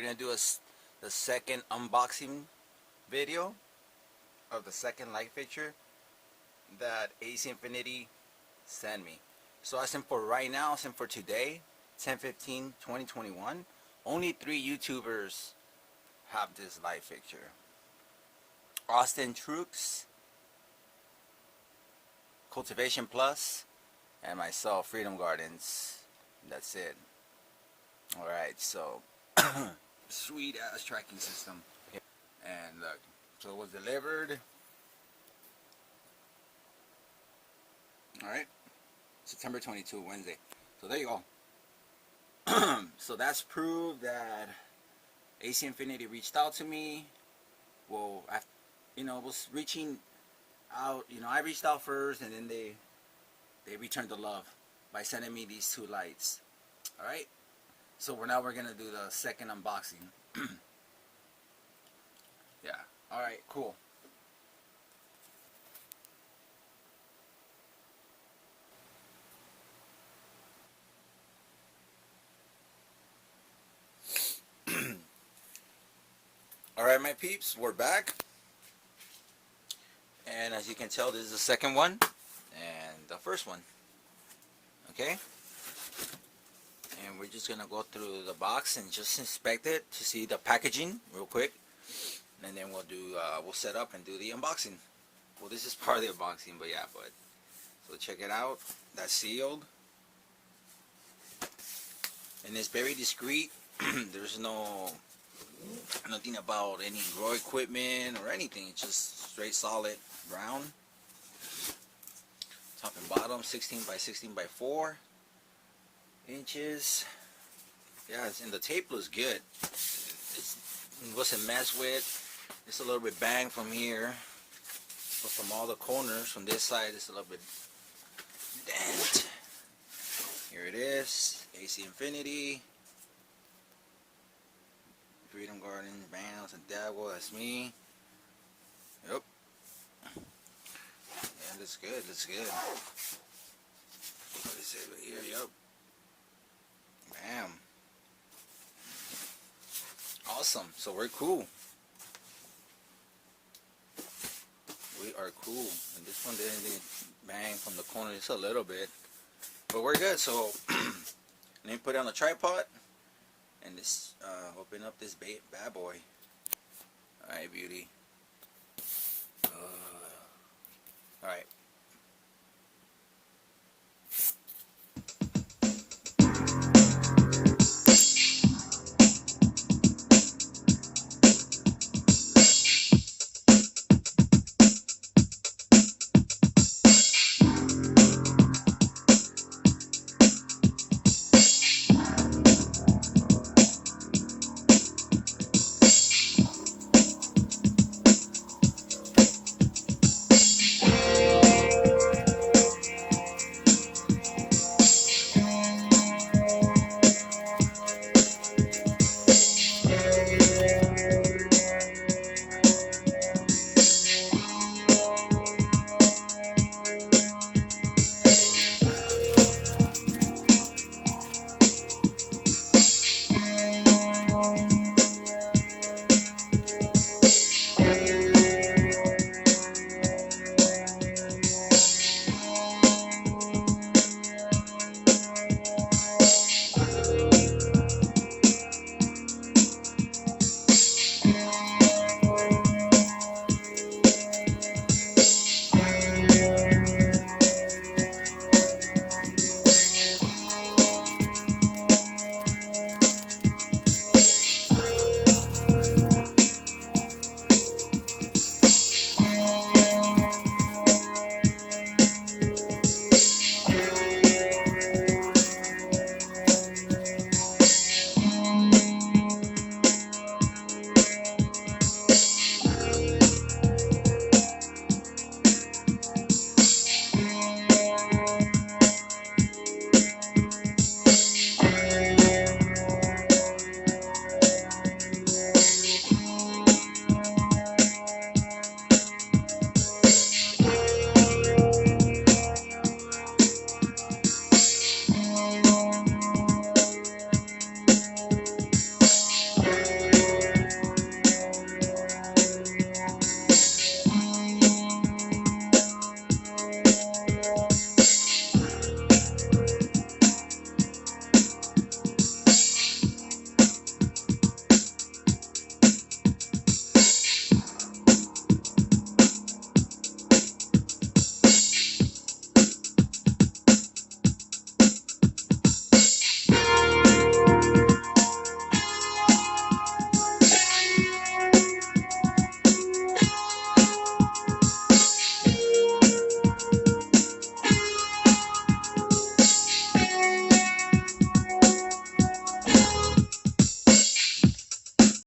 we're gonna do the second unboxing video of the second light fixture that AC Infinity sent me. So I sent for right now, I sent for today, 10/15/2021. Only 3 YouTubers have this light fixture. Austin Trux, Cultivation Plus, and myself, Freedom Gardens. That's it. Alright, so sweet ass tracking system. And look, so it was delivered. Alright, September 22, Wednesday. So there you go. So that's proof that AC Infinity reached out to me. Well, I, was reaching out. I reached out first, and then they returned the love by sending me these 2 lights. All right. So now we're gonna do the second unboxing. Yeah. All right. Cool. Alright, my peeps, we're back. And as you can tell, this is the second one and the first one. Okay? And we're just gonna go through the box and just inspect it to see the packaging real quick. And then we'll set up and do the unboxing. Well, this is part of the unboxing, but yeah, so check it out. That's sealed. And it's very discreet. There's nothing about any grow equipment or anything. It's just straight solid brown. Top and bottom, 16 by 16 by 4 inches. Yeah, and the tape looks good. It wasn't messed with. It's a little bit banged from here, but from all the corners, from this side, it's a little bit dent. Here it is, AC Infinity. Freedom Gardens, Bounce, and Dabble, that's me. Yep. Yeah, looks good, looks good. What is it right here? Yep. Bam. Awesome. So we're cool. We are cool. And this one didn't bang from the corner just a little bit. But we're good. So let me put it on the tripod. And this, open up this bad boy. Alright, beauty. Alright.